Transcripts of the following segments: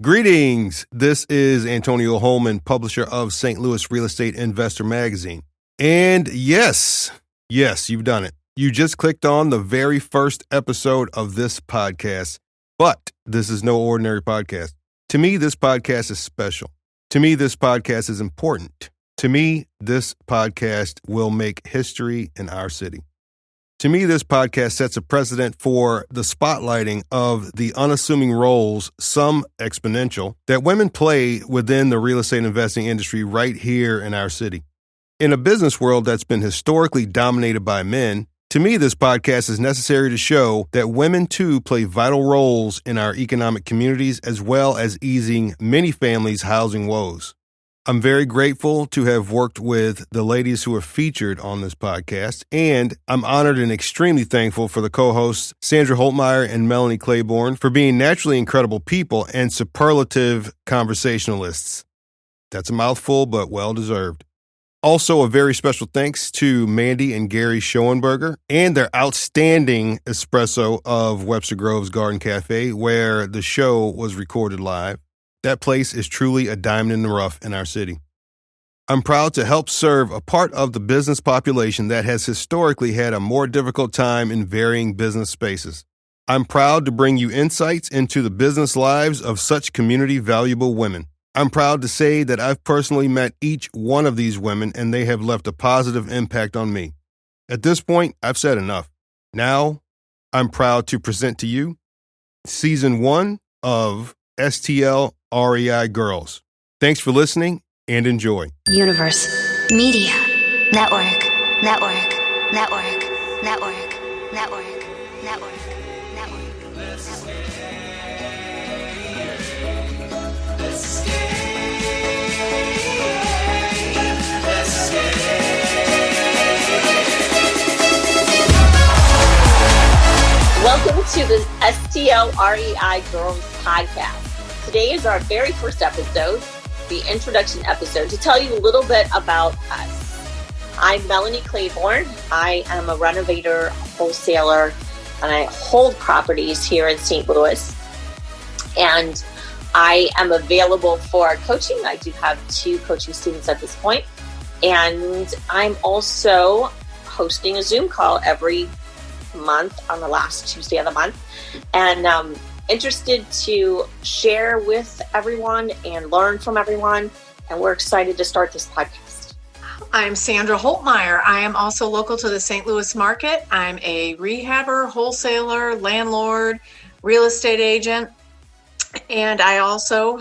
Greetings. This is Antonio Holman, publisher of St. Louis Real Estate Investor Magazine. And yes, you've done it. You just clicked on the very first episode of this podcast, but this is no ordinary podcast. To me, this podcast is special. To me, this podcast is important. To me, this podcast will make history in our city. To me, this podcast sets a precedent for the spotlighting of the unassuming roles, some exponential, that women play within the real estate investing industry right here in our city. In a business world that's been historically dominated by men, to me, this podcast is necessary to show that women too play vital roles in our economic communities as well as easing many families' housing woes. I'm very grateful to have worked with the ladies who are featured on this podcast, and I'm honored and extremely thankful for the co-hosts Sandra Holtmeyer and Melanie Claborn for being naturally incredible people and superlative conversationalists. That's a mouthful, but well-deserved. Also, a very special thanks to Mandy and Gary Schoenberger and their outstanding espresso of Webster Grove's Garden Cafe, where the show was recorded live. That place is truly a diamond in the rough in our city. I'm proud to help serve a part of the business population that has historically had a more difficult time in varying business spaces. I'm proud to bring you insights into the business lives of such community valuable women. I'm proud to say that I've personally met each one of these women and they have left a positive impact on me. At this point, I've said enough. Now, I'm proud to present to you Season 1 of STL REI Girls. Thanks for listening and enjoy. Universe, media, network, network, network, network, network, network, network. Welcome to the STL REI Girls podcast. Today is our very first episode, the introduction episode, to tell you a little bit about us. I'm Melanie Claborn. I am a renovator, wholesaler, and I hold properties here in St. Louis. And I am available for coaching. I do have 2 coaching students at this point. And I'm also hosting a Zoom call every month on the last Tuesday of the month. And interested to share with everyone and learn from everyone. And we're excited to start this podcast. I'm Sandra Holtmeyer. I am also local to the St. Louis market. I'm a rehabber, wholesaler, landlord, real estate agent. And I also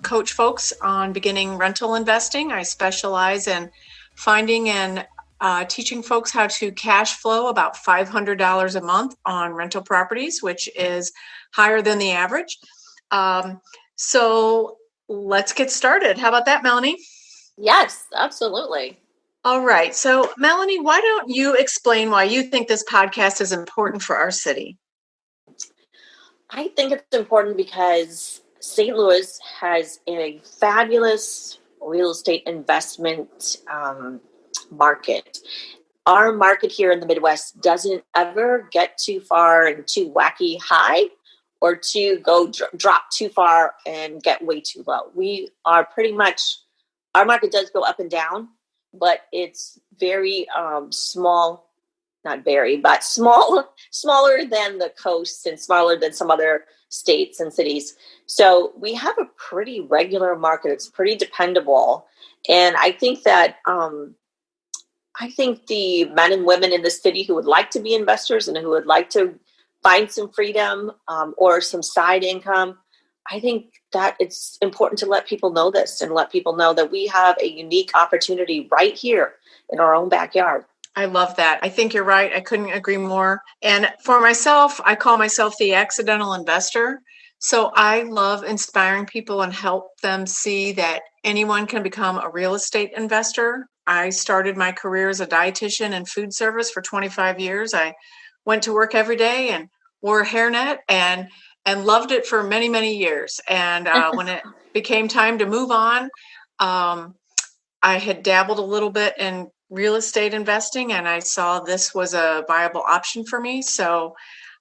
coach folks on beginning rental investing. I specialize in finding and teaching folks how to cash flow about $500 a month on rental properties, which is higher than the average. So let's get started. How about that, Melanie? Yes, absolutely. All right. So Melanie, why don't you explain why you think this podcast is important for our city? I think it's important because St. Louis has a fabulous real estate investment market. Our market here in the Midwest doesn't ever get too far and too wacky high or to go drop too far and get way too low. We are pretty much, our market does go up and down, but it's very small, not very, but smaller than the coast and smaller than some other states and cities. So we have a pretty regular market. It's pretty dependable. And I think that the men and women in the city who would like to be investors and who would like to find some freedom or some side income, I think that it's important to let people know this and let people know that we have a unique opportunity right here in our own backyard. I love that. I think you're right. I couldn't agree more. And for myself, I call myself the accidental investor. So I love inspiring people and help them see that anyone can become a real estate investor. I started my career as a dietitian in food service for 25 years. I went to work every day and wore a hairnet and loved it for many, many years. And when it became time to move on, I had dabbled a little bit in real estate investing and I saw this was a viable option for me. So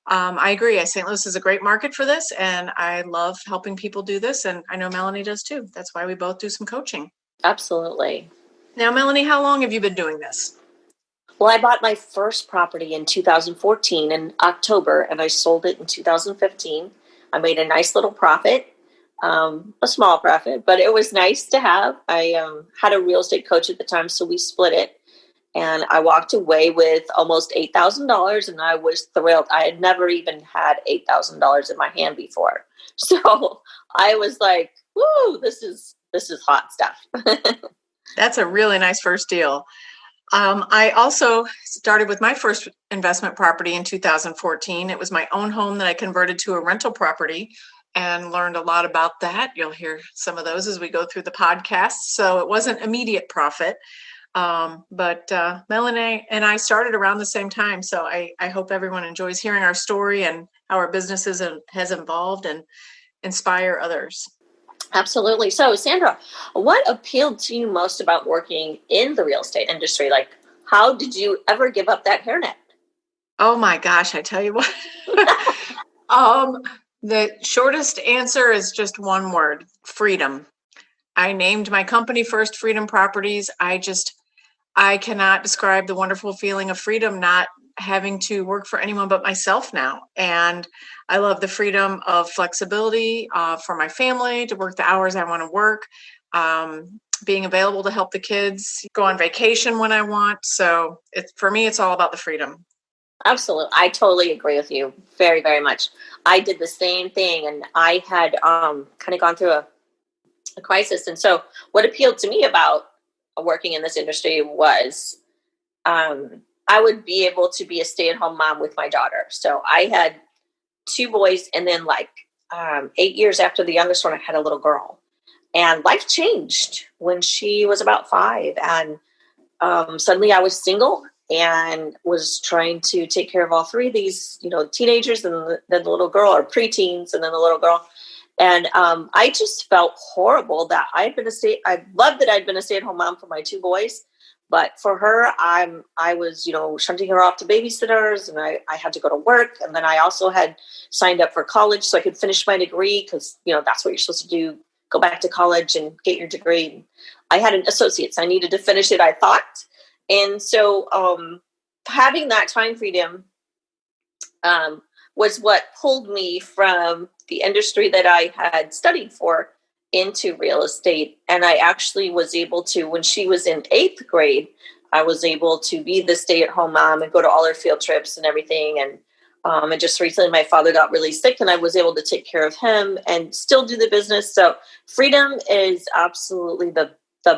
I agree. St. Louis is a great market for this, and I love helping people do this. And I know Melanie does too. That's why we both do some coaching. Absolutely. Now, Melanie, how long have you been doing this? Well, I bought my first property in 2014 in October, and I sold it in 2015. I made a nice little profit, a small profit, but it was nice to have. I had a real estate coach at the time, so we split it. And I walked away with almost $8,000, and I was thrilled. I had never even had $8,000 in my hand before. So I was like, woo, this is hot stuff. That's a really nice first deal. I also started with my first investment property in 2014. It was my own home that I converted to a rental property and learned a lot about that. You'll hear some of those as we go through the podcast. So it wasn't immediate profit. But Melanie and I started around the same time. So I hope everyone enjoys hearing our story and how our businesses has evolved and inspire others. Absolutely. So, Sandra, what appealed to you most about working in the real estate industry? Like, how did you ever give up that hairnet? Oh my gosh, I tell you what. The shortest answer is just one word: freedom. I named my company First Freedom Properties. I cannot describe the wonderful feeling of freedom, not having to work for anyone but myself now. And I love the freedom of flexibility for my family to work the hours I want to work, being available to help the kids, go on vacation when I want. So for me, it's all about the freedom. Absolutely. I totally agree with you very, very much. I did the same thing, and I had kind of gone through a crisis. And so what appealed to me about working in this industry was I would be able to be a stay-at-home mom with my daughter. So I had two boys, and then 8 years after the youngest one, I had a little girl. And life changed when she was about 5. And suddenly I was single and was trying to take care of all three of these, teenagers, and then the little girl, or preteens, and then the little girl. And I just felt horrible that I loved that I'd been a stay-at-home mom for my two boys. But for her, I was, shunting her off to babysitters, and I had to go to work. And then I also had signed up for college so I could finish my degree, because, that's what you're supposed to do, go back to college and get your degree. I had an associate's. I needed to finish it, I thought. And so having that time freedom was what pulled me from the industry that I had studied for into real estate. And I actually was able to, when she was in 8th grade, I was able to be the stay-at-home mom and go to all her field trips and everything. And just recently my father got really sick, and I was able to take care of him and still do the business. So freedom is absolutely the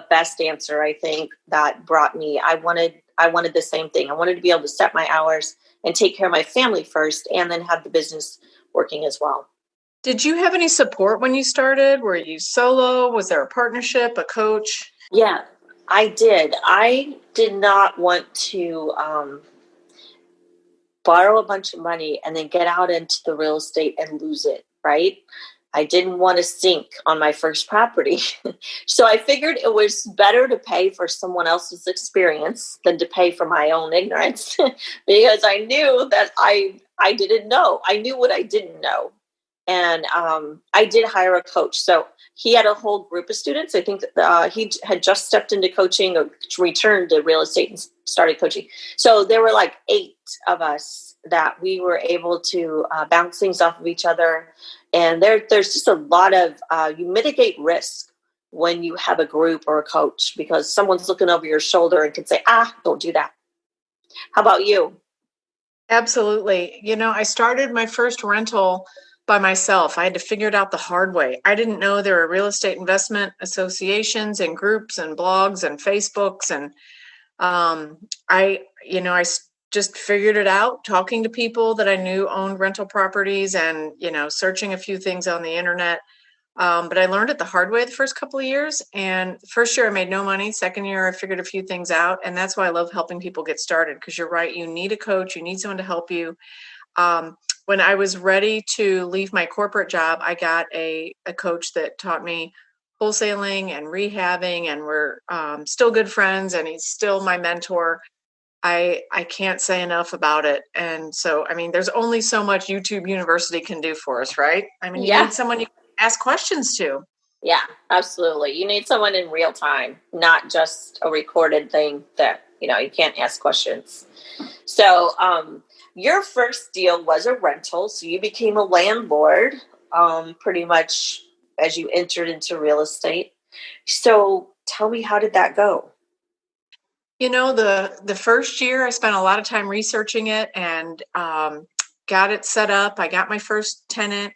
best answer, I think, that brought me. I wanted the same thing. I wanted to be able to set my hours and take care of my family first, and then have the business working as well. Did you have any support when you started? Were you solo? Was there a partnership, a coach? Yeah, I did. I did not want to borrow a bunch of money and then get out into the real estate and lose it, right? I didn't want to sink on my first property. So I figured it was better to pay for someone else's experience than to pay for my own ignorance, because I knew that I didn't know. I knew what I didn't know. And I did hire a coach. So he had a whole group of students. I think he had just stepped into coaching, or returned to real estate and started coaching. So there were 8 of us that we were able to bounce things off of each other. And there's just a lot of, you mitigate risk when you have a group or a coach, because someone's looking over your shoulder and can say, don't do that. How about you? Absolutely. I started my first rental by myself. I had to figure it out the hard way. I didn't know there were real estate investment associations and groups and blogs and Facebooks. And I just figured it out, talking to people that I knew owned rental properties, and, searching a few things on the internet. But I learned it the hard way the first couple of years. And first year I made no money. Second year I figured a few things out. And that's why I love helping people get started, because you're right. You need a coach. You need someone to help you. When I was ready to leave my corporate job, I got a coach that taught me wholesaling and rehabbing, and we're still good friends, and he's still my mentor. I can't say enough about it. And so, I mean, there's only so much YouTube University can do for us, right? I mean, you Yeah. need someone you can ask questions to. Yeah, absolutely. You need someone in real time, not just a recorded thing that, you can't ask questions. So, your first deal was a rental. So you became a landlord, pretty much as you entered into real estate. So tell me, how did that go? The first year I spent a lot of time researching it and got it set up. I got my first tenant,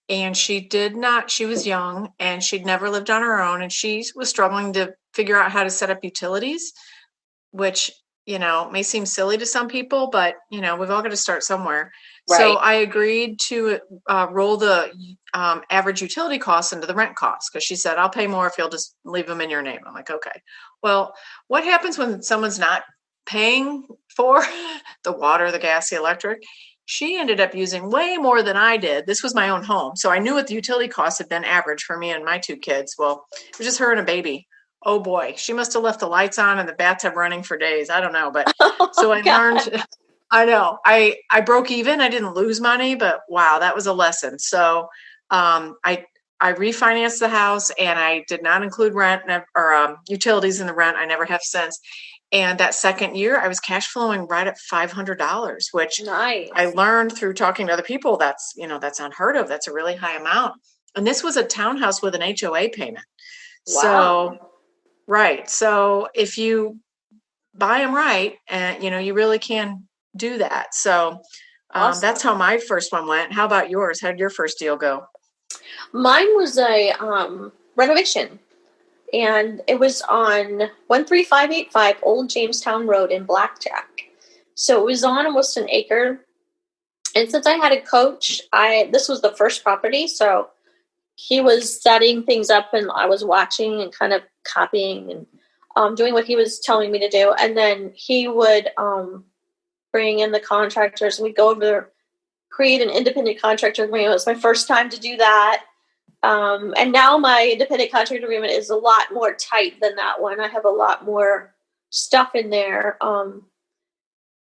and she was young and she'd never lived on her own, and she was struggling to figure out how to set up utilities, which, may seem silly to some people, but, we've all got to start somewhere. Right. So I agreed to roll the average utility costs into the rent costs, because she said, I'll pay more if you'll just leave them in your name. I'm like, okay. Well, what happens when someone's not paying for the water, the gas, the electric? She ended up using way more than I did. This was my own home. So I knew what the utility costs had been average for me and my two kids. Well, it was just her and a baby. Oh boy, she must have left the lights on and the bathtub running for days. I don't know. But so I learned, I know, I broke even. I didn't lose money, but wow, that was a lesson. So I refinanced the house, and I did not include rent or utilities in the rent. I never have since. And that second year, I was cash flowing right at $500, which Nice. I learned through talking to other people. That's unheard of. That's a really high amount. And this was a townhouse with an HOA payment. Wow. So, right. So if you buy them right, and you really can do that. So Awesome. that's how my first one went. How about yours? How did your first deal go? Mine was a renovation, and it was on 13585 Old Jamestown Road in Blackjack. So it was on almost an acre. And since I had a coach, this was the first property, so he was setting things up, and I was watching and kind of copying and doing what he was telling me to do. And then he would bring in the contractors, and we'd go over there, create an independent contractor agreement. It was my first time to do that. And now my independent contractor agreement is a lot more tight than that one. I have a lot more stuff in there.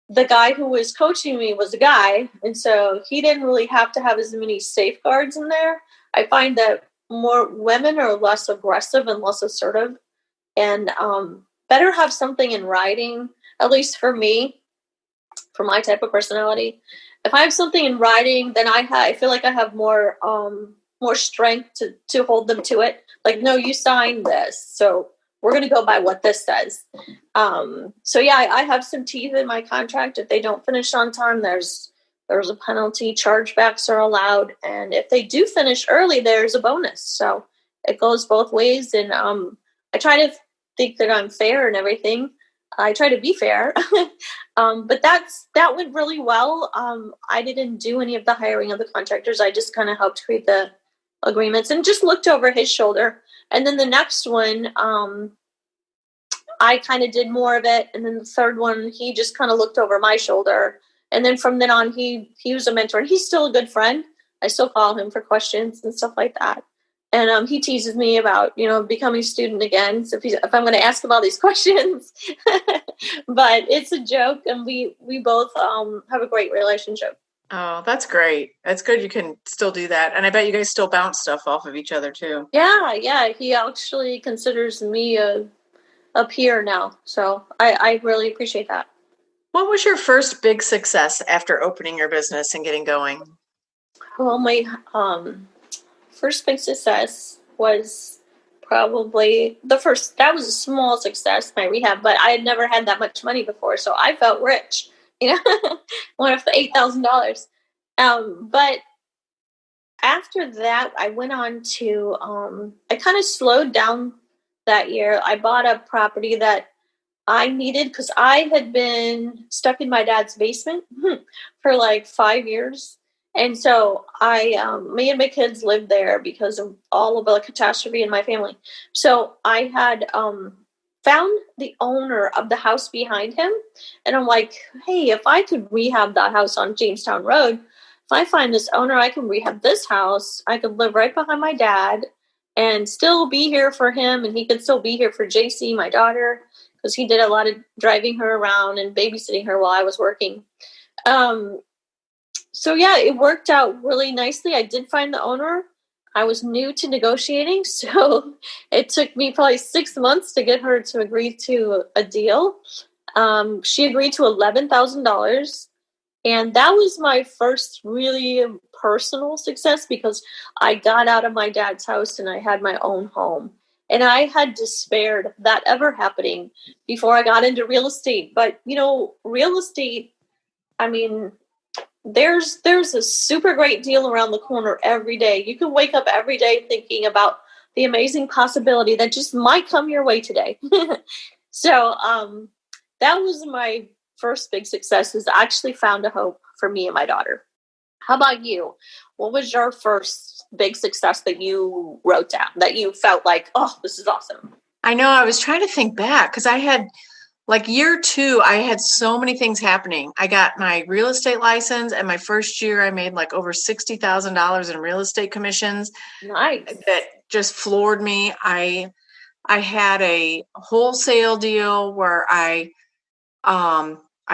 The guy who was coaching me was a guy, and so he didn't really have to have as many safeguards in there. I find that more women are less aggressive and less assertive, and better have something in writing, at least for me, for my type of personality. If I have something in writing, then I feel like I have more strength to hold them to it. Like, no, you signed this, so we're going to go by what this says. So yeah, I have some teeth in my contract. If they don't finish on time, there's a penalty. Chargebacks are allowed, and if they do finish early, there's a bonus. So it goes both ways. And I try to think that I'm fair and everything. I try to be fair, but that went really well. I didn't do any of the hiring of the contractors. I just kind of helped create the agreements and just looked over his shoulder. And then the next one, I kind of did more of it. And then the third one, he just kind of looked over my shoulder. And then from then on, he was a mentor, and he's still a good friend. I still call him for questions and stuff like that. And he teases me about, becoming a student again. So if I'm going to ask him all these questions, but it's a joke, and we both have a great relationship. Oh, that's great. That's good. You can still do that. And I bet you guys still bounce stuff off of each other too. Yeah. He actually considers me a peer now. So I really appreciate that. What was your first big success after opening your business and getting going? Well, my first big success was probably that was a small success, my rehab, but I had never had that much money before. So I felt rich, went up to $8,000. But after that, I went on to, I kind of slowed down that year. I bought a property that I needed because I had been stuck in my dad's basement for like 5 years. And so me and my kids lived there because of all of the catastrophe in my family. So I had found the owner of the house behind him. And I'm like, hey, if I could rehab that house on Jamestown Road, if I find this owner, I can rehab this house. I could live right behind my dad and still be here for him. And he could still be here for JC, my daughter. because he did a lot of driving her around and babysitting her while I was working. So yeah, it worked out really nicely. I did find the owner. I was new to negotiating, so it took me probably 6 months to get her to agree to a deal. She agreed to $11,000. And that was my first really personal success because I got out of my dad's house and I had my own home. And I had despaired of that ever happening before I got into real estate. But, real estate, I mean, there's a super great deal around the corner every day. You can wake up every day thinking about the amazing possibility that just might come your way today. So that was my first big success, is I actually found a home for me and my daughter. How about you? What was your first big success that you wrote down, that you felt like, oh, this is awesome? I know, I was trying to think back because I had year 2, I had so many things happening. I got my real estate license, and my first year I made over $60,000 in real estate commissions. Nice. That just floored me. I had a wholesale deal where I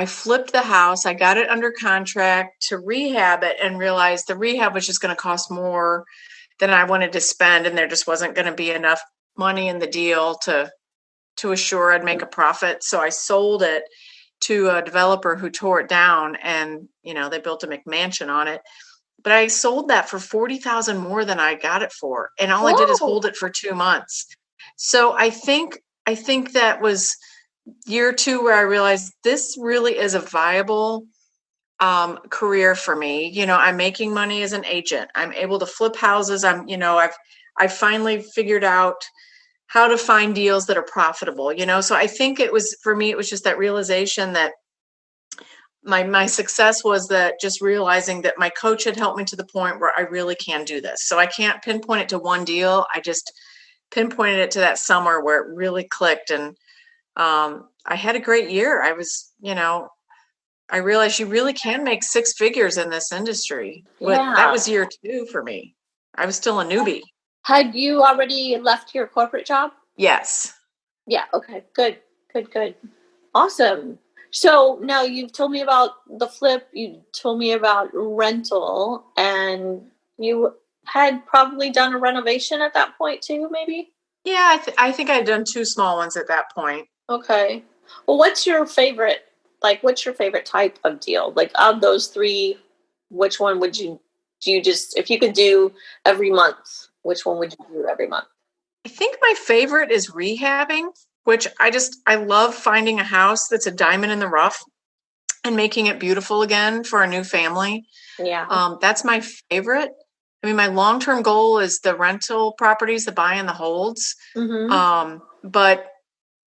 flipped the house. I got it under contract to rehab it and realized the rehab was just going to cost more than I wanted to spend. And there just wasn't going to be enough money in the deal to assure I'd make a profit. So I sold it to a developer who tore it down, and, they built a McMansion on it. But I sold that for $40,000 more than I got it for. And all I did is hold it for 2 months. So I think that was year 2 where I realized this really is a viable career for me. I'm making money as an agent. I'm able to flip houses. I've finally figured out how to find deals that are profitable, So I think for me, it was just that realization that my success was that just realizing that my coach had helped me to the point where I really can do this. So I can't pinpoint it to one deal. I just pinpointed it to that summer where it really clicked. And I had a great year. I realized you really can make 6 figures in this industry. Yeah. That was year 2 for me. I was still a newbie. Had you already left your corporate job? Yes. Yeah. Okay. Good. Awesome. So now you've told me about the flip. You told me about rental, and you had probably done a renovation at that point too, maybe? Yeah, I think I'd done 2 small ones at that point. Okay. Well, what's your favorite type of deal? Of those 3, which one would do you just, if you could do every month, which one would you do every month? I think my favorite is rehabbing, which I love finding a house that's a diamond in the rough and making it beautiful again for a new family. Yeah. That's my favorite. I mean, my long-term goal is the rental properties, the buy and the holds. Mm-hmm. But,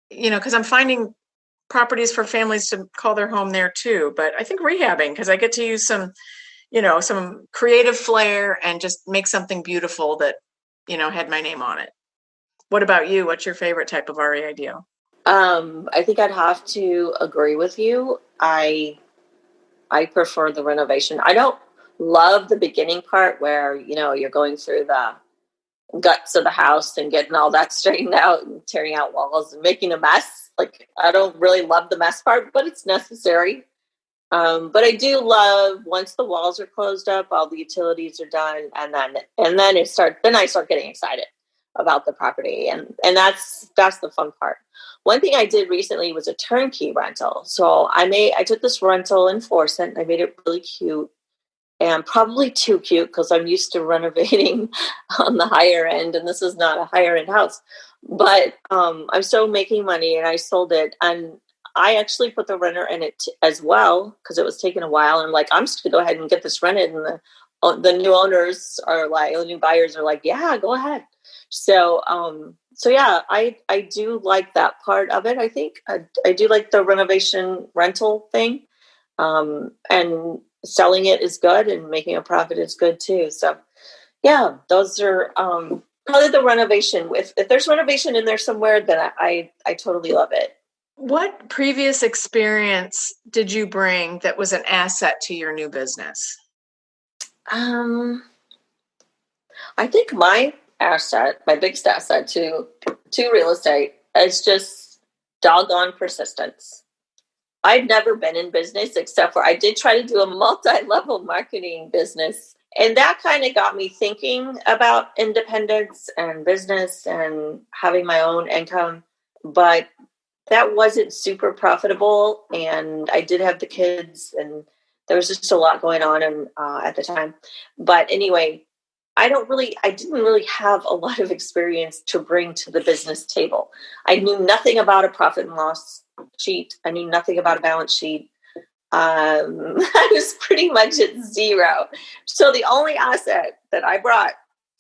because I'm finding properties for families to call their home there too. But I think rehabbing, because I get to use some creative flair and just make something beautiful that, had my name on it. What about you? What's your favorite type of REI deal? I think I'd have to agree with you. I prefer the renovation. I don't love the beginning part where, you're going through the guts of the house and getting all that straightened out and tearing out walls and making a mess. I don't really love the mess part, but it's necessary. But I do love once the walls are closed up, all the utilities are done, and then I start getting excited about the property, and that's the fun part. One thing I did recently was a turnkey rental. So I took this rental in Florissant. I made it really cute, and probably too cute because I'm used to renovating on the higher end, and this is not a higher end house. But I'm still making money, and I sold it, and I actually put the renter in it as well because it was taking a while. And I'm just gonna go ahead and get this rented, and the new owners are the new buyers are like, yeah, go ahead. So yeah, I do like that part of it. I think I do like the renovation rental thing, and selling it is good, and making a profit is good too. So yeah, those are probably the renovation. If there's renovation in there somewhere, then I totally love it. What previous experience did you bring that was an asset to your new business? I think my biggest asset to real estate is just doggone persistence. I've never been in business except for I did try to do a multi-level marketing business. And that kind of got me thinking about independence and business and having my own income. But that wasn't super profitable. And I did have the kids and there was just a lot going on at the time. But anyway, I didn't really have a lot of experience to bring to the business table. I knew nothing about a profit and loss sheet. I knew nothing about a balance sheet. I was pretty much at zero. So the only asset that I brought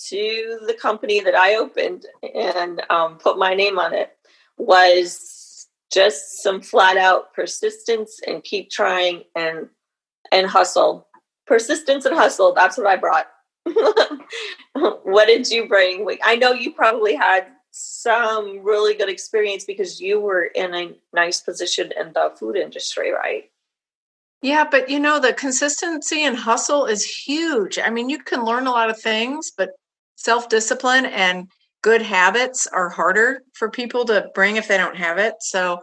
to the company that I opened and put my name on it was just some flat out persistence and keep trying and hustle. Persistence and hustle. That's what I brought. What did you bring? I know you probably had some really good experience because you were in a nice position in the food industry, right? Yeah, but the consistency and hustle is huge. I mean, you can learn a lot of things, but self-discipline and good habits are harder for people to bring if they don't have it. So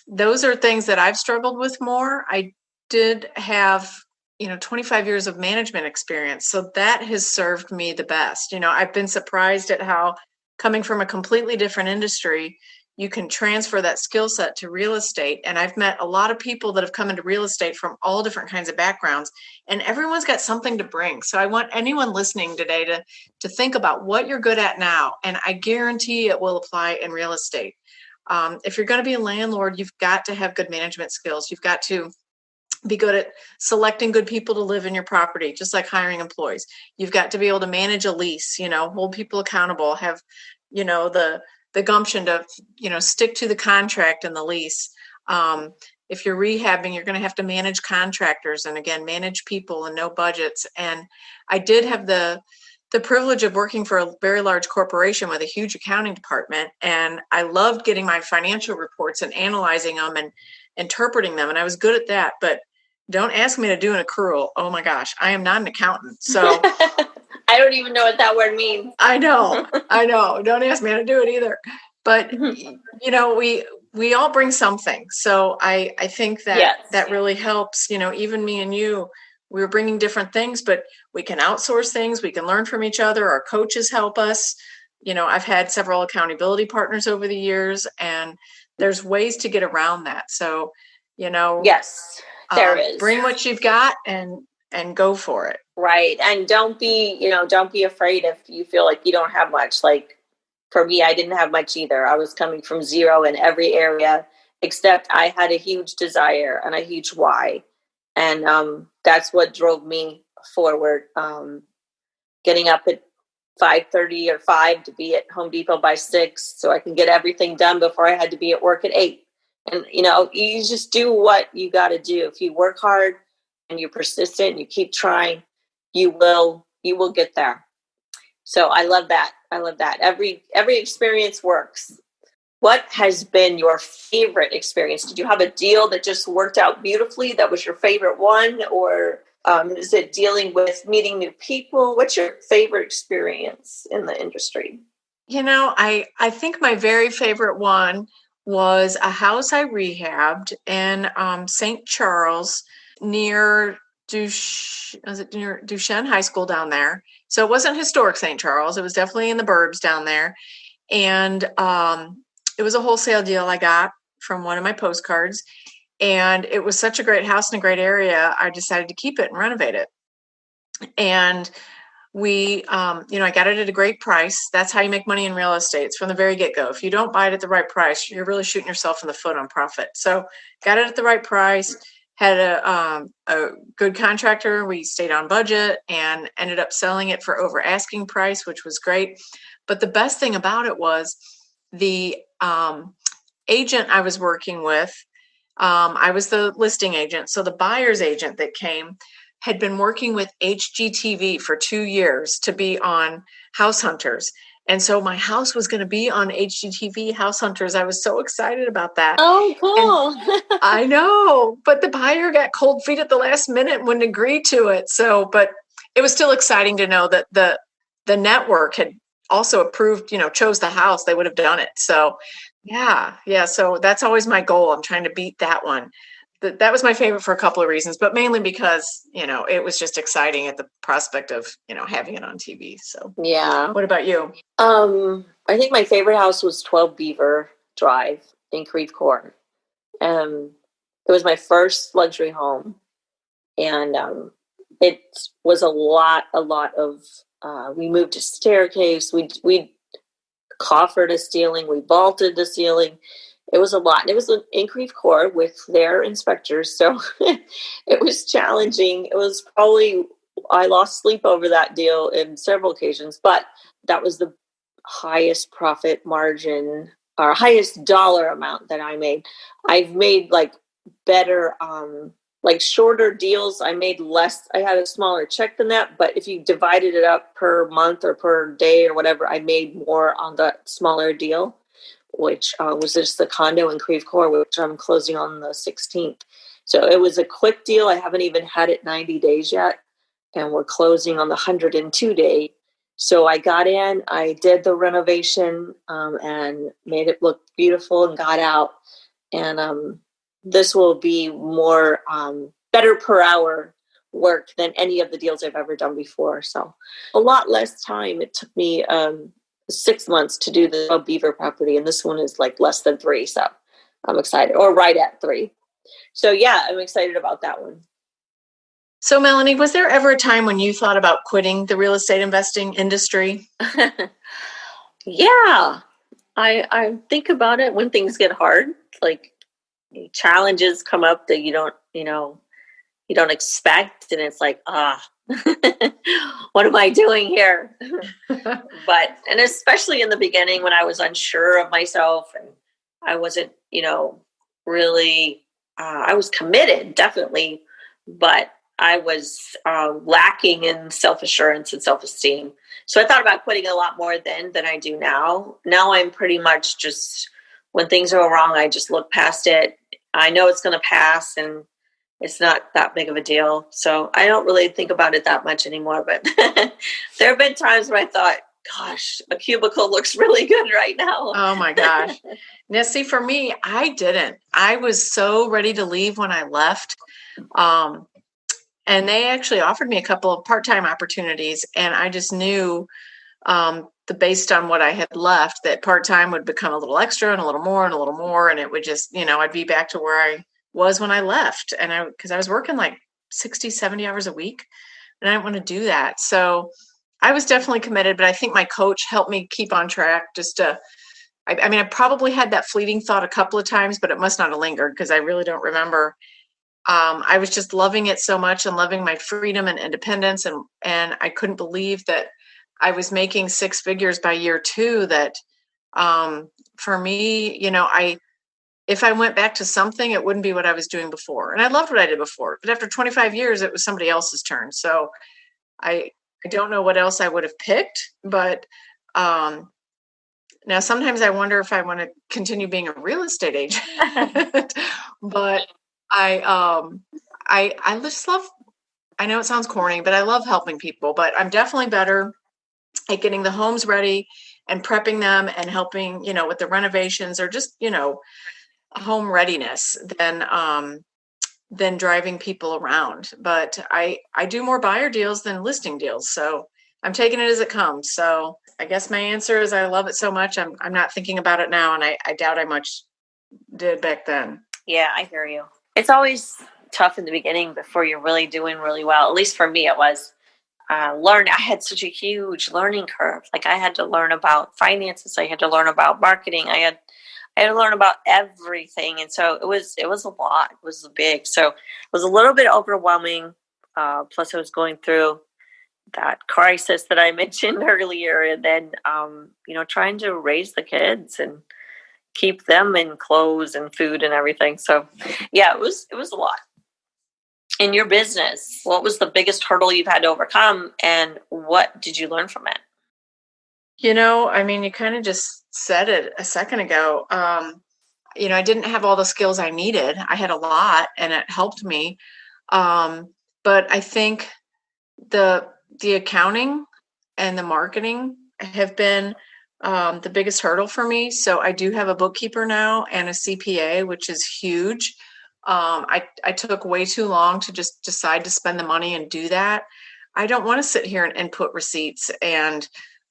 those are things that I've struggled with more. I did have 25 years of management experience. So that has served me the best. I've been surprised at how coming from a completely different industry, you can transfer that skill set to real estate. And I've met a lot of people that have come into real estate from all different kinds of backgrounds, and everyone's got something to bring. So I want anyone listening today to think about what you're good at now. And I guarantee it will apply in real estate. If you're going to be a landlord, you've got to have good management skills. You've got to be good at selecting good people to live in your property, just like hiring employees. You've got to be able to manage a lease, hold people accountable, have, the gumption to, stick to the contract and the lease. If you're rehabbing, you're going to have to manage contractors and again, manage people and know budgets. And I did have the privilege of working for a very large corporation with a huge accounting department. And I loved getting my financial reports and analyzing them and interpreting them. And I was good at that, but don't ask me to do an accrual. Oh my gosh, I am not an accountant. So I don't even know what that word means. I know. Don't ask me how to do it either. But, we all bring something. So I think that yes. That really helps, even me and you, we were bringing different things, but we can outsource things. We can learn from each other. Our coaches help us. I've had several accountability partners over the years, and there's ways to get around that. So, yes, there is. Bring what you've got and go for it. Right. And don't be afraid if you feel like you don't have much. Like for me, I didn't have much either. I was coming from zero in every area, except I had a huge desire and a huge why. And that's what drove me forward. Getting up at 5:30 or 5 to be at Home Depot by 6 so I can get everything done before I had to be at work at 8. And, you just do what you got to do. If you work hard and you're persistent and you keep trying, you will get there. So I love that. Every experience works. What has been your favorite experience? Did you have a deal that just worked out beautifully? That was your favorite one? Or is it dealing with meeting new people? What's your favorite experience in the industry? I think my very favorite one was a house I rehabbed in St. Charles near Duchesne High School down there. So it wasn't historic St. Charles. It was definitely in the burbs down there. And it was a wholesale deal I got from one of my postcards. And it was such a great house in a great area, I decided to keep it and renovate it. And we, I got it at a great price. That's how you make money in real estate. It's from the very get-go. If you don't buy it at the right price, you're really shooting yourself in the foot on profit. So got it at the right price, had a good contractor. We stayed on budget and ended up selling it for over asking price, which was great. But the best thing about it was the agent I was working with, I was the listing agent. So the buyer's agent that came had been working with HGTV for 2 years to be on House Hunters. And so my house was going to be on HGTV House Hunters. I was so excited about that. Oh, cool. I know, but the buyer got cold feet at the last minute and wouldn't agree to it. So, but it was still exciting to know that the network had also approved, chose the house, they would have done it. So Yeah. Yeah. So that's always my goal. I'm trying to beat that one. That was my favorite for a couple of reasons, but mainly because, it was just exciting at the prospect of, having it on TV. So Yeah. what about you? I think my favorite house was 12 Beaver Drive in Creve Coeur. It was my first luxury home, and it was a lot of. We moved a staircase. We coffered a ceiling. We vaulted the ceiling. It was a lot. And it was in Creve Coeur with their inspectors, so it was challenging. It was probably, I lost sleep over that deal in several occasions, but that was the highest profit margin or highest dollar amount that I made. I've made like better, like shorter deals. I made less. I had a smaller check than that, but if you divided it up per month or per day or whatever, I made more on the smaller deal, which was just the condo in Creve Coeur, which I'm closing on the 16th. So it was a quick deal. I haven't even had it 90 days yet, and we're closing on the 102 day. So I got in, I did the renovation, and made it look beautiful and got out. And this will be more better per hour work than any of the deals I've ever done before. So a lot less time. It took me 6 months to do the Beaver property, and this one is like less than 3. So I'm excited, or right at 3. So yeah, I'm excited about that one. So Melanie, was there ever a time when you thought about quitting the real estate investing industry? Yeah, I think about it when things get hard, like challenges come up that you don't expect, and it's like, what am I doing here? And especially in the beginning when I was unsure of myself and I wasn't, really, I was committed, definitely, but I was lacking in self-assurance and self-esteem. So I thought about quitting a lot more then than I do now. Now I'm pretty much just, when things go wrong, I just look past it. I know it's going to pass, and it's not that big of a deal. So I don't really think about it that much anymore. But there have been times where I thought, gosh, a cubicle looks really good right now. Oh my gosh. Now, see, for me, I didn't. I was so ready to leave when I left. And they actually offered me a couple of part-time opportunities. And I just knew, based on what I had left, that part-time would become a little extra and a little more and a little more. And it would just, I'd be back to where I was when I left. And because I was working like 60, 70 hours a week, and I didn't want to do that. So I was definitely committed, but I think my coach helped me keep on track I probably had that fleeting thought a couple of times, but it must not have lingered because I really don't remember. I was just loving it so much and loving my freedom and independence. And I couldn't believe that I was making 6 figures by year 2. That for me, if I went back to something, it wouldn't be what I was doing before. And I loved what I did before, but after 25 years, it was somebody else's turn. So I don't know what else I would have picked, but now sometimes I wonder if I want to continue being a real estate agent. But I just love, I know it sounds corny, but I love helping people. But I'm definitely better at getting the homes ready and prepping them and helping, with the renovations or just, home readiness than driving people around. But I do more buyer deals than listing deals. So I'm taking it as it comes. So I guess my answer is I love it so much. I'm not thinking about it now. And I doubt I much did back then. Yeah, I hear you. It's always tough in the beginning before you're really doing really well. At least for me, it was. I had such a huge learning curve. Like I had to learn about finances. I had to learn about marketing. I had to learn about everything. And so it was a lot. It was big. So it was a little bit overwhelming. Plus I was going through that crisis that I mentioned earlier. And then, trying to raise the kids and keep them in clothes and food and everything. So yeah, it was a lot. In your business, what was the biggest hurdle you've had to overcome, and what did you learn from it? You kind of just said it a second ago. I didn't have all the skills I needed. I had a lot, and it helped me. But I think the accounting and the marketing have been the biggest hurdle for me. So I do have a bookkeeper now and a CPA, which is huge. I took way too long to just decide to spend the money and do that. I don't want to sit here and input receipts and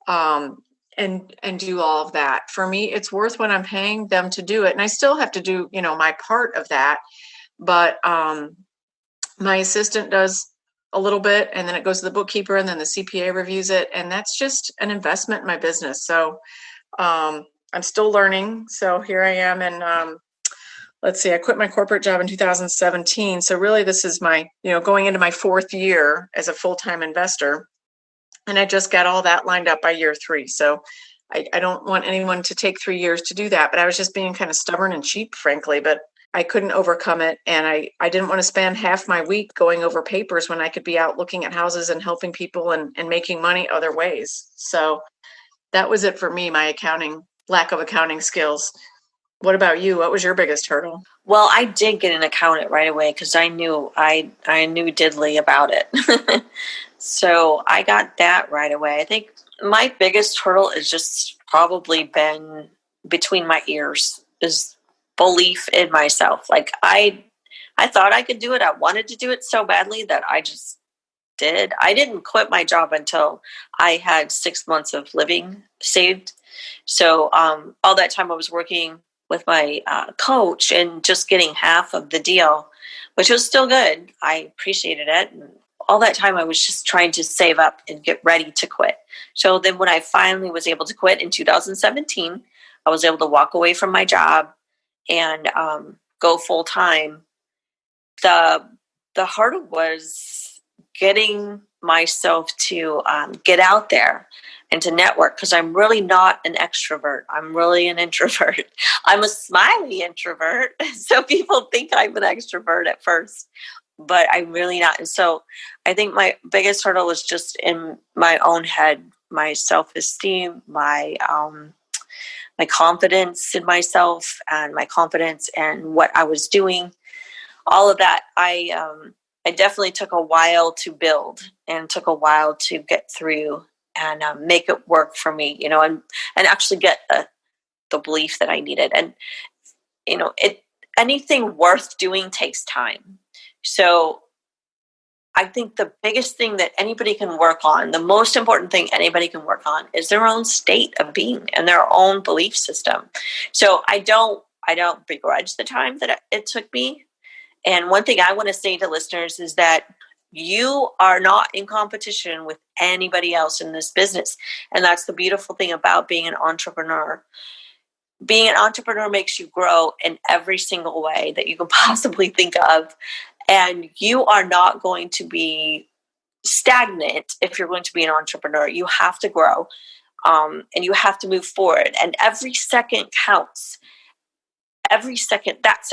do all of that. For me, it's worth when I'm paying them to do it. And I still have to do, my part of that. But my assistant does a little bit, and then it goes to the bookkeeper, and then the CPA reviews it. And that's just an investment in my business. So I'm still learning. So here I am. And let's see, I quit my corporate job in 2017. So really this is my, going into my 4th year as a full-time investor. And I just got all that lined up by year 3. So I don't want anyone to take 3 years to do that, but I was just being kind of stubborn and cheap, frankly, but I couldn't overcome it. And I didn't want to spend half my week going over papers when I could be out looking at houses and helping people and making money other ways. So that was it for me, my lack of accounting skills. What about you? What was your biggest hurdle? Well, I did get an accountant right away because I knew diddly about it. So I got that right away. I think my biggest hurdle is just probably been between my ears, is belief in myself. Like I thought I could do it. I wanted to do it so badly that I just did. I didn't quit my job until I had 6 months of living saved. So all that time I was working with my coach and just getting half of the deal, which was still good. I appreciated it. And all that time I was just trying to save up and get ready to quit. So then when I finally was able to quit in 2017, I was able to walk away from my job and go full time. The hurdle was getting myself to get out there and to network, because I'm really not an extrovert. I'm really an introvert. I'm a smiley introvert. So people think I'm an extrovert at first, but I'm really not. And so I think my biggest hurdle was just in my own head, my self-esteem, my confidence in myself, and my confidence in what I was doing. All of that, I definitely took a while to build and took a while to get through and make it work for me, and actually get the belief that I needed. And, anything worth doing takes time. So I think the biggest thing that anybody can work on, the most important thing anybody can work on, is their own state of being and their own belief system. So I don't begrudge the time that it took me. And one thing I want to say to listeners is that you are not in competition with anybody else in this business. And that's the beautiful thing about being an entrepreneur. Being an entrepreneur makes you grow in every single way that you can possibly think of. And you are not going to be stagnant if you're going to be an entrepreneur. You have to grow, and you have to move forward. And every second counts. Every second, that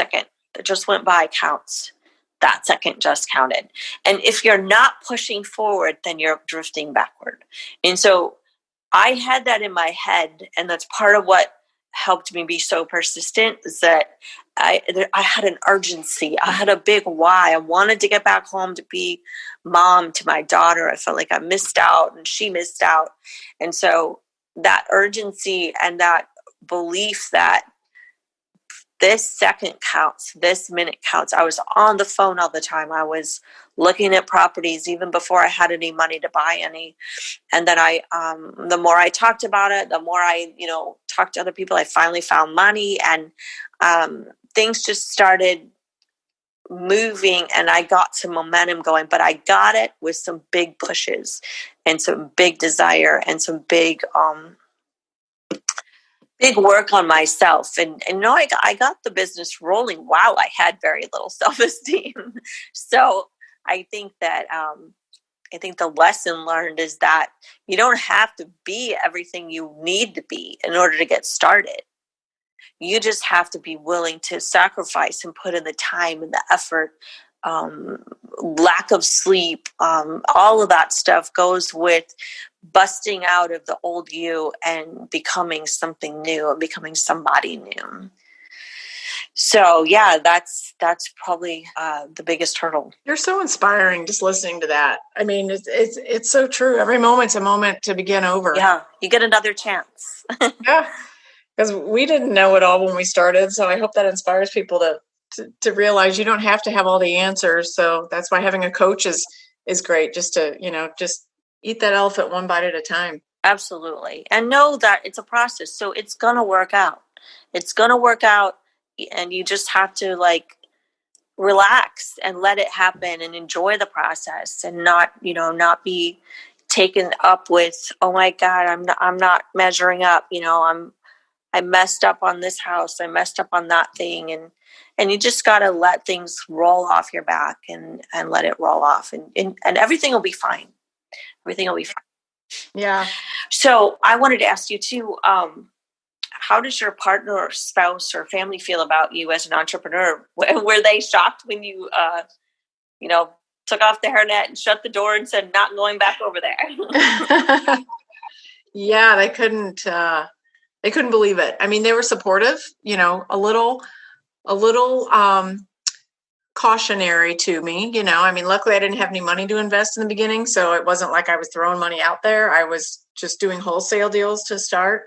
just went by counts. That second just counted. And if you're not pushing forward, then you're drifting backward. And so I had that in my head, and that's part of what helped me be so persistent, is that I had an urgency. I had a big why. I wanted to get back home to be mom to my daughter. I felt like I missed out and she missed out. And so that urgency and that belief that this second counts, this minute counts. I was on the phone all the time. I was looking at properties even before I had any money to buy any. And then the more I talked about it, the more I, talked to other people, I finally found money, and things just started moving, and I got some momentum going. But I got it with some big pushes and some big desire and some big work on myself. And I got the business rolling while I had very little self-esteem. So I think that the lesson learned is that you don't have to be everything you need to be in order to get started. You just have to be willing to sacrifice and put in the time and the effort. Lack of sleep, all of that stuff goes with busting out of the old you and becoming something new and becoming somebody new. So yeah, that's probably the biggest hurdle. You're so inspiring just listening to that. I mean, it's so true. Every moment's a moment to begin over. Yeah, you get another chance. Yeah, because we didn't know it all when we started. So I hope that inspires people to realize you don't have to have all the answers. So that's why having a coach is great. Just to just eat that elephant one bite at a time. Absolutely, and know that it's a process. So it's gonna work out. It's gonna work out, and you just have to relax and let it happen and enjoy the process, and not be taken up with, oh my God, I'm not measuring up. I messed up on this house. I messed up on that thing. And you just got to let things roll off your back and let it roll off, and everything will be fine. Everything will be fine. Yeah. So I wanted to ask you too, how does your partner or spouse or family feel about you as an entrepreneur? Were they shocked when you, took off the hairnet and shut the door and said, not going back over there? Yeah, they couldn't believe it. I mean, they were supportive, a little cautionary to me, I mean, luckily I didn't have any money to invest in the beginning. So it wasn't like I was throwing money out there. I was just doing wholesale deals to start.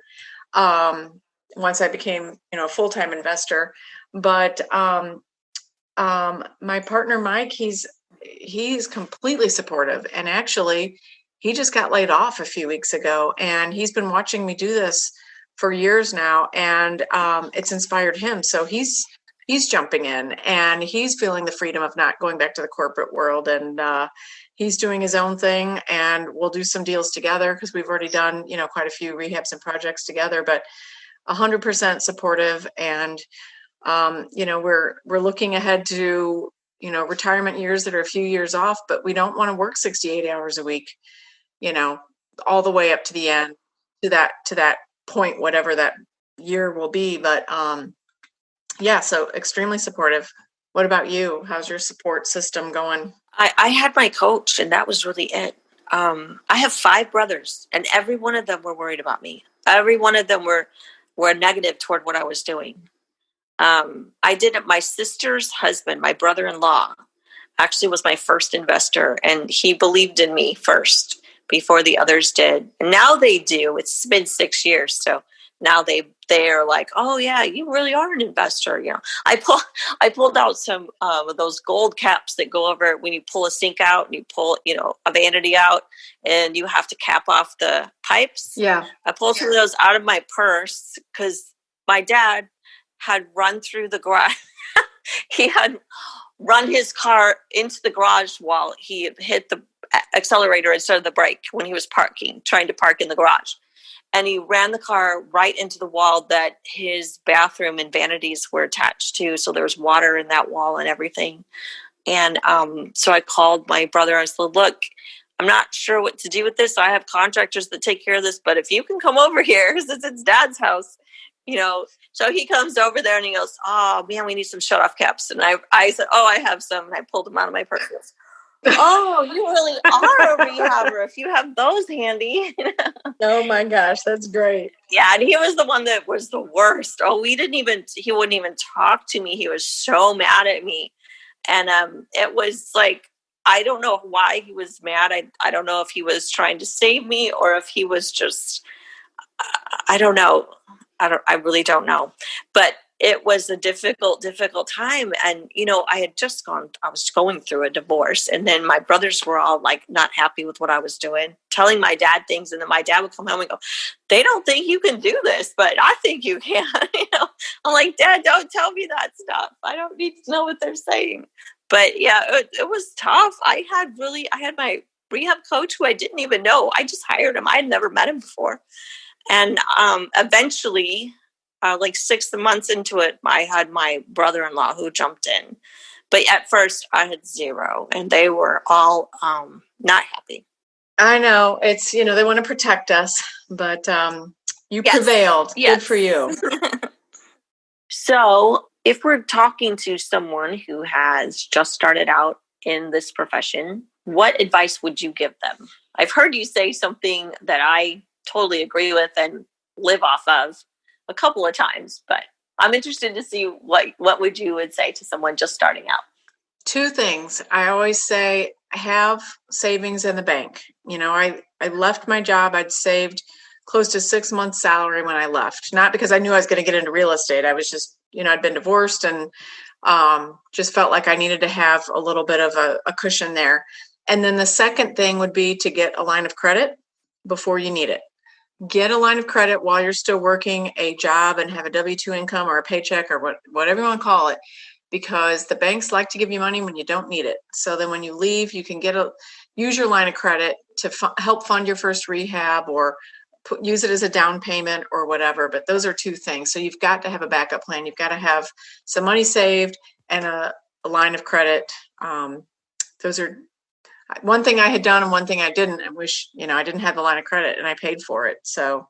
Once I became, a full-time investor, but, my partner, Mike, he's completely supportive. And actually he just got laid off a few weeks ago, and he's been watching me do this for years now. And, it's inspired him. So he's jumping in, and he's feeling the freedom of not going back to the corporate world. And, he's doing his own thing, and we'll do some deals together because we've already done, quite a few rehabs and projects together, but 100% supportive. And, we're looking ahead to, retirement years that are a few years off, but we don't want to work 68 hours a week, all the way up to the end, to that point, whatever that year will be. But, yeah, so extremely supportive. What about you? How's your support system going? I had my coach, and that was really it. I have 5 brothers, and every one of them were worried about me. Every one of them were negative toward what I was doing. I did it. My sister's husband, my brother-in-law, actually was my first investor, and he believed in me first before the others did. And now they do. It's been 6 years, so now they're like, oh yeah, you really are an investor. I pulled out some of those gold caps that go over when you pull a sink out and you pull a vanity out, and you have to cap off the pipes. Yeah, I pulled some of those out of my purse because my dad had run through the garage. He had run his car into the garage while he hit the accelerator instead of the brake when he was trying to park in the garage. And he ran the car right into the wall that his bathroom and vanities were attached to. So there was water in that wall and everything. And so I called my brother. I said, look, I'm not sure what to do with this. I have contractors that take care of this, but if you can come over here, since it's Dad's house, so he comes over there and he goes, oh man, we need some shut-off caps. And I said, oh, I have some. And I pulled them out of my purse. Oh, you really are a rehabber if you have those handy. Oh my gosh, that's great. Yeah, and he was the one that was the worst. Oh, he wouldn't even talk to me. He was so mad at me. And it was like, I don't know why he was mad. I don't know if he was trying to save me or if he was just, I don't know. I really don't know. But it was a difficult time. And, I was going through a divorce, and then my brothers were all like not happy with what I was doing, telling my dad things. And then my dad would come home and go, they don't think you can do this, but I think you can. I'm like, Dad, don't tell me that stuff. I don't need to know what they're saying. But yeah, it was tough. I had my rehab coach who I didn't even know. I just hired him. I had never met him before. And eventually, like 6 months into it, I had my brother-in-law who jumped in. But at first, I had 0, and they were all not happy. I know. It's, they want to protect us, but you prevailed. Yes. Good for you. So if we're talking to someone who has just started out in this profession, what advice would you give them? I've heard you say something that I totally agree with and live off of a couple of times, but I'm interested to see what would you would say to someone just starting out. Two things. I always say have savings in the bank. I left my job. I'd saved close to 6 months' salary when I left. Not because I knew I was going to get into real estate. I was just, I'd been divorced and just felt like I needed to have a little bit of a cushion there. And then the second thing would be to get a line of credit before you need it. Get a line of credit while you're still working a job and have a W-2 income or a paycheck or whatever you want to call it, because the banks like to give you money when you don't need it. So then when you leave, you can use your line of credit to help fund your first rehab or use it as a down payment or whatever. But those are two things. So you've got to have a backup plan. You've got to have some money saved and a line of credit. Those are one thing I had done and one thing I didn't. I wish, I didn't have the line of credit and I paid for it. So it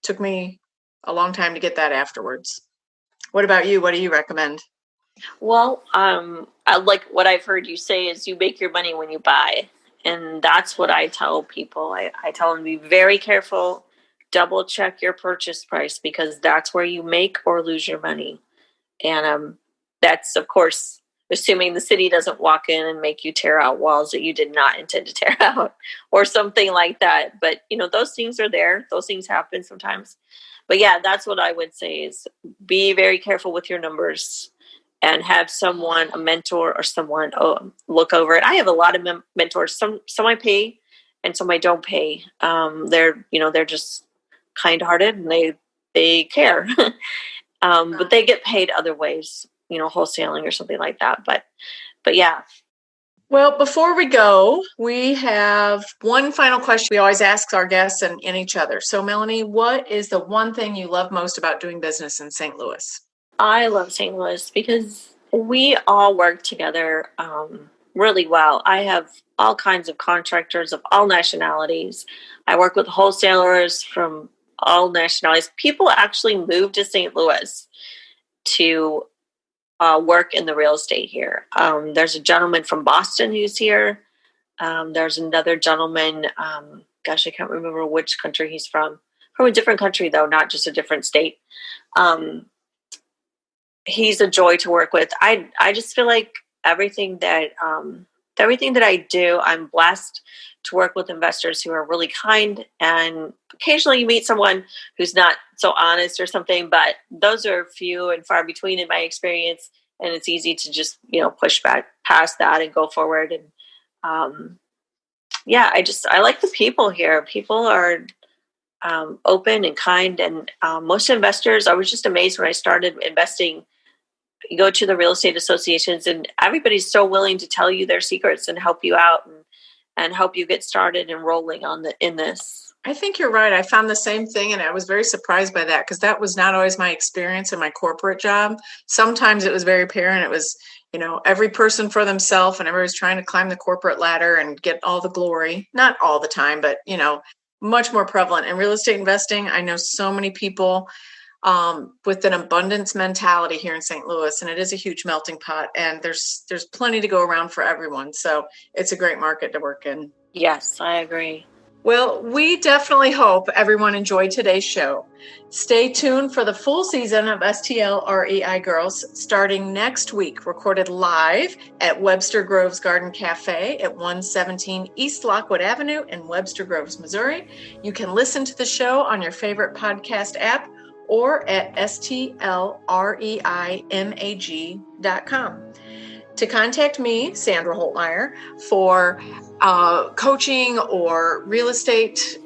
took me a long time to get that afterwards. What about you? What do you recommend? Well, I like what I've heard you say is you make your money when you buy. And that's what I tell people. I tell them to be very careful, double check your purchase price, because that's where you make or lose your money. And that's, of course, assuming the city doesn't walk in and make you tear out walls that you did not intend to tear out or something like that. But, those things are there. Those things happen sometimes. But yeah, that's what I would say is be very careful with your numbers and have someone, a mentor or someone look over it. I have a lot of mentors. Some I pay and some I don't pay. They're just kind-hearted and they care. But they get paid other ways, wholesaling or something like that. But yeah. Well, before we go, we have one final question we always ask our guests and each other. So, Melanie, what is the one thing you love most about doing business in St. Louis? I love St. Louis because we all work together really well. I have all kinds of contractors of all nationalities. I work with wholesalers from all nationalities. People actually move to St. Louis to work in the real estate here. There's a gentleman from Boston who's here. There's another gentleman, I can't remember which country he's from a different country though, not just a different state. He's a joy to work with. I just feel like everything that I do, I'm blessed to work with investors who are really kind, and occasionally you meet someone who's not so honest or something, but those are few and far between in my experience. And it's easy to just, push back past that and go forward. And I like the people here. People are open and kind. And most investors, I was just amazed when I started investing. You go to the real estate associations and everybody's so willing to tell you their secrets and help you out and help you get started and rolling in this. I think you're right. I found the same thing, and I was very surprised by that because that was not always my experience in my corporate job. Sometimes it was very apparent. It was, every person for themselves, and everybody's trying to climb the corporate ladder and get all the glory. Not all the time, but, much more prevalent. In real estate investing, I know so many people with an abundance mentality here in St. Louis, and it is a huge melting pot, and there's plenty to go around for everyone. So it's a great market to work in. Yes, I agree. Well, we definitely hope everyone enjoyed today's show. Stay tuned for the full season of STL REI Girls starting next week, recorded live at Webster Groves Garden Cafe at 117 East Lockwood Avenue in Webster Groves, Missouri. You can listen to the show on your favorite podcast app or at stlereimag.com. To contact me, Sandra Holtmeyer, for coaching or real estate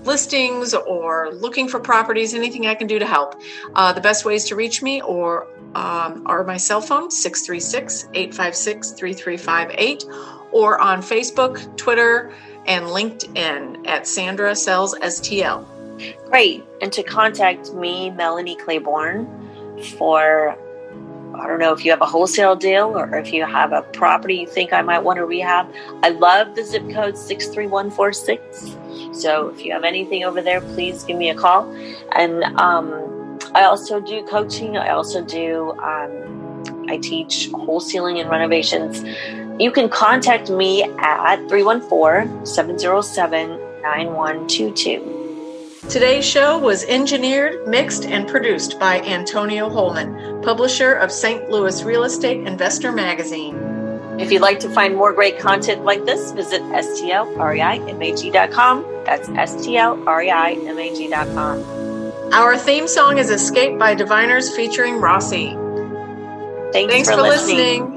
listings or looking for properties, anything I can do to help. The best ways to reach me are my cell phone, 636-856-3358, or on Facebook, Twitter, and LinkedIn at Sandra Sells STL. Great. And to contact me, Melanie Claborn, for I don't know if you have a wholesale deal or if you have a property you think I might want to rehab. I love the zip code 63146. So if you have anything over there, please give me a call. And I also do coaching. I also do, I teach wholesaling and renovations. You can contact me at 314-707-9122. Today's show was engineered, mixed, and produced by Antonio Holman, publisher of St. Louis Real Estate Investor Magazine. If you'd like to find more great content like this, visit STLREIMAG.com. That's STLREIMAG.com. Our theme song is Escape by Diviners featuring Rossi. Thanks for listening.